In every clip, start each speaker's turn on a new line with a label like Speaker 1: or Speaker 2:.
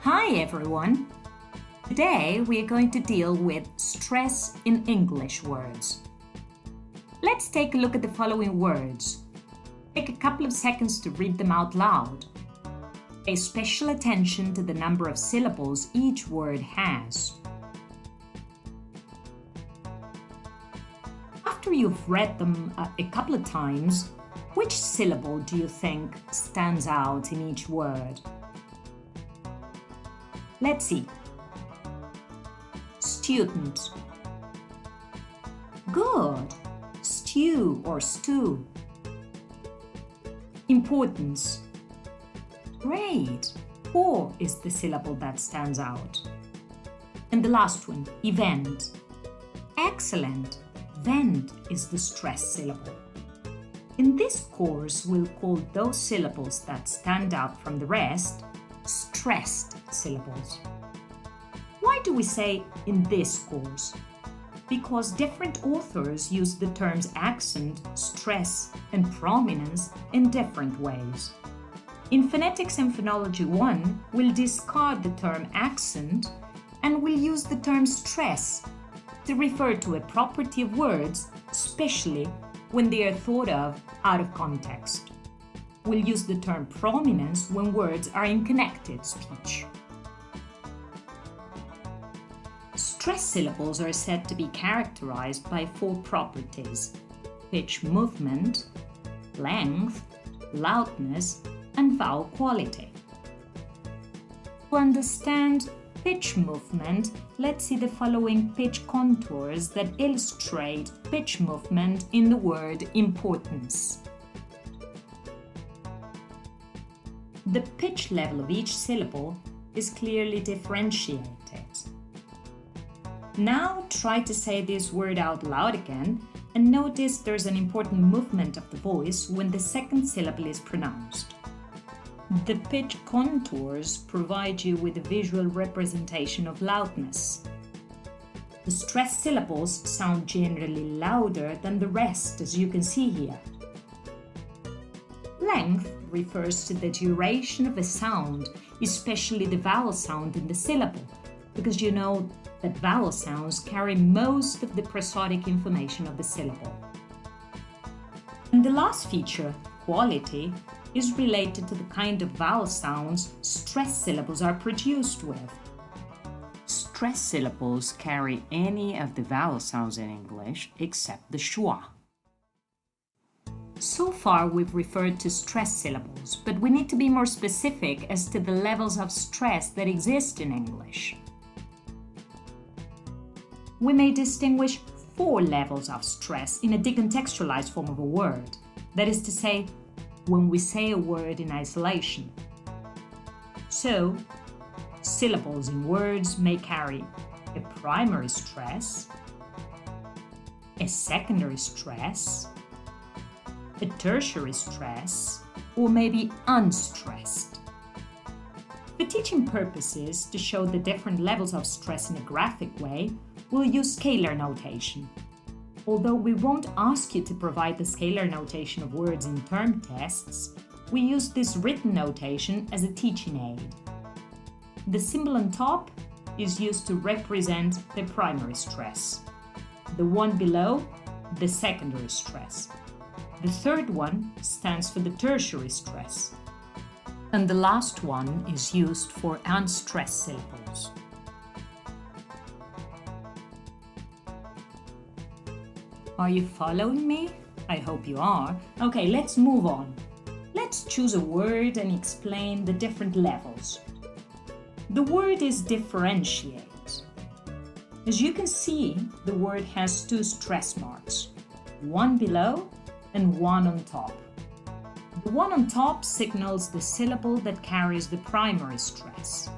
Speaker 1: Hi everyone! Today we are going to deal with stress in English words. Let's take a look at the following words. Take a couple of seconds to read them out loud. Pay special attention to the number of syllables each word has. After you've read them a couple of times, which syllable do you think stands out in each word? Let's see. Student. Good. Stew or stew. Importance. Great. Poor is the syllable that stands out. And the last one, event. Excellent. Vent is the stressed syllable. In this course, we'll call those syllables that stand out from the rest stressed syllables. Why do we say in this course? Because different authors use the terms accent, stress, and prominence in different ways. In Phonetics and Phonology 1, we'll discard the term accent and we'll use the term stress to refer to a property of words, especially when they are thought of out of context. We'll use the term prominence when words are in connected speech. Stressed syllables are said to be characterized by 4 properties: pitch movement, length, loudness, and vowel quality. To understand pitch movement, let's see the following pitch contours that illustrate pitch movement in the word importance. The pitch level of each syllable is clearly differentiated. Now try to say this word out loud again and notice there's an important movement of the voice when the second syllable is pronounced. The pitch contours provide you with a visual representation of loudness. The stressed syllables sound generally louder than the rest, as you can see here. Length refers to the duration of a sound, especially the vowel sound in the syllable, because you know that vowel sounds carry most of the prosodic information of the syllable. And the last feature, quality, is related to the kind of vowel sounds stressed syllables are produced with. Stressed syllables carry any of the vowel sounds in English except the schwa. So far we've referred to stressed syllables, but we need to be more specific as to the levels of stress that exist in English. We may distinguish 4 levels of stress in a decontextualized form of a word. That is to say, when we say a word in isolation. So, syllables in words may carry a primary stress, a secondary stress, a tertiary stress, or maybe unstressed. For teaching purposes, to show the different levels of stress in a graphic way, we'll use scalar notation. Although we won't ask you to provide the scalar notation of words in term tests, we use this written notation as a teaching aid. The symbol on top is used to represent the primary stress. The one below, the secondary stress. The third one stands for the tertiary stress. And the last one is used for unstressed syllables. Are you following me? I hope you are. Okay, let's move on. Let's choose a word and explain the different levels. The word is differentiate. As you can see, the word has 2 stress marks, one below and one on top. The one on top signals the syllable that carries the primary stress,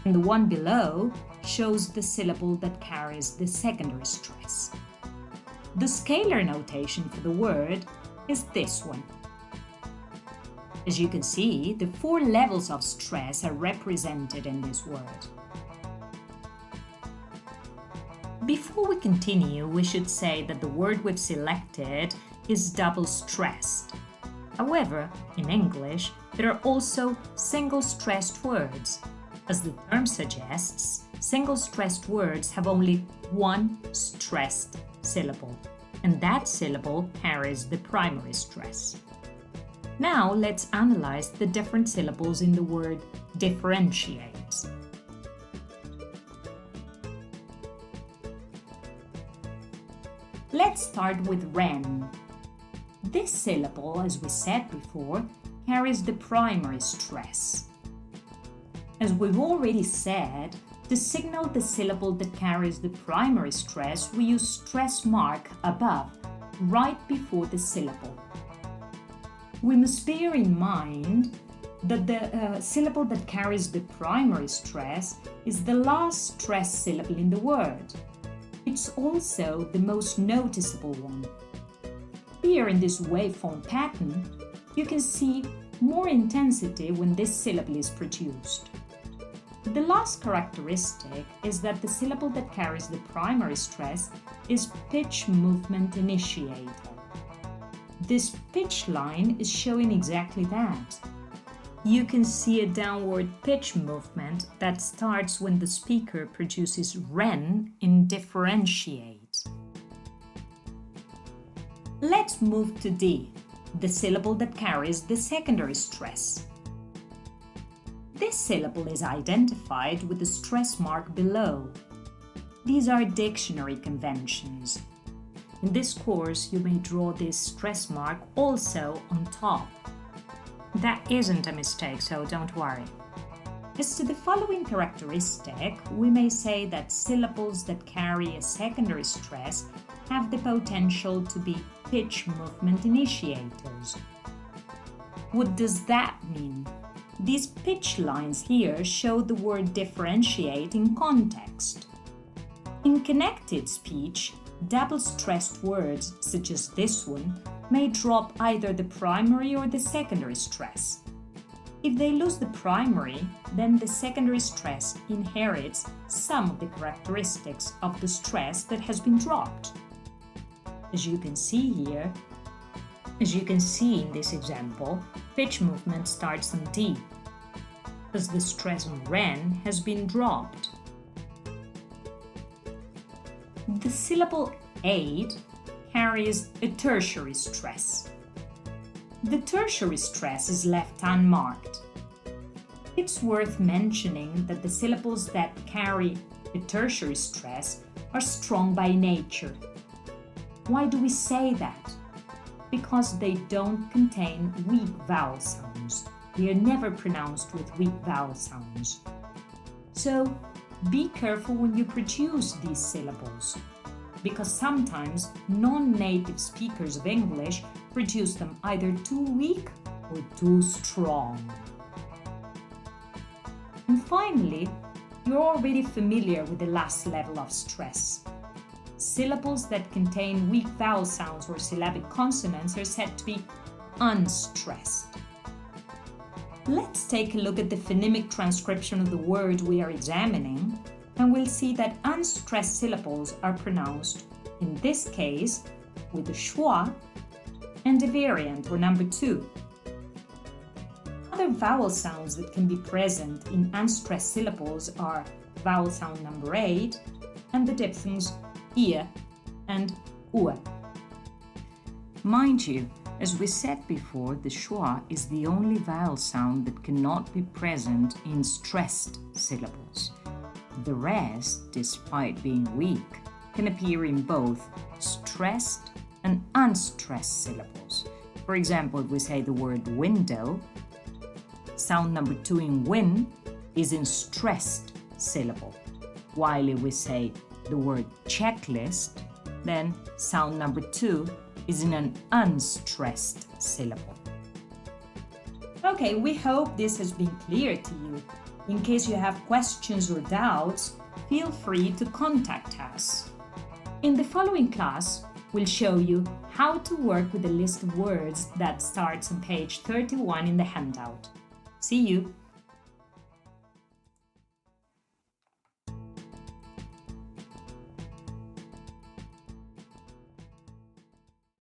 Speaker 1: and the one below shows the syllable that carries the secondary stress. The scalar notation for the word is this one. As you can see, the 4 levels of stress are represented in this word. Before we continue, we should say that the word we've selected is double stressed. However, in English, there are also single stressed words, As the term suggests, single-stressed words have only one stressed syllable, and that syllable carries the primary stress. Now let's analyze the different syllables in the word differentiate. Let's start with ren. This syllable, as we said before, carries the primary stress. As we've already said, to signal the syllable that carries the primary stress, we use stress mark above, right before the syllable. We must bear in mind that the syllable that carries the primary stress is the last stress syllable in the word. It's also the most noticeable one. Here in this waveform pattern, you can see more intensity when this syllable is produced. The last characteristic is that the syllable that carries the primary stress is pitch movement initiated. This pitch line is showing exactly that. You can see a downward pitch movement that starts when the speaker produces ren in differentiate. Let's move to D, the syllable that carries the secondary stress. This syllable is identified with the stress mark below. These are dictionary conventions. In this course, you may draw this stress mark also on top. That isn't a mistake, so don't worry. As to the following characteristic, we may say that syllables that carry a secondary stress have the potential to be pitch movement initiators. What does that mean? These pitch lines here show the word differentiate in context. In connected speech, double-stressed words, such as this one, may drop either the primary or the secondary stress. If they lose the primary, then the secondary stress inherits some of the characteristics of the stress that has been dropped. As you can see in this example, pitch movement starts on D, as the stress on ren has been dropped. The syllable aid carries a tertiary stress. The tertiary stress is left unmarked. It's worth mentioning that the syllables that carry a tertiary stress are strong by nature. Why do we say that? Because they don't contain weak vowel sounds. They are never pronounced with weak vowel sounds. So be careful when you produce these syllables, because sometimes non-native speakers of English produce them either too weak or too strong. And finally, you're already familiar with the last level of stress. Syllables that contain weak vowel sounds or syllabic consonants are said to be unstressed. Let's take a look at the phonemic transcription of the word we are examining, and we'll see that unstressed syllables are pronounced, in this case, with a schwa and a variant, or number 2. Other vowel sounds that can be present in unstressed syllables are vowel sound number 8 and the diphthongs ie and ue. Mind you, as we said before, the schwa is the only vowel sound that cannot be present in stressed syllables. The rest, despite being weak, can appear in both stressed and unstressed syllables. For example, if we say the word window, sound number 2 in win is in stressed syllable, while if we say the word checklist, then sound number 2 is in an unstressed syllable. Okay, we hope this has been clear to you. In case you have questions or doubts, feel free to contact us. In the following class, we'll show you how to work with a list of words that starts on page 31 in the handout. See you!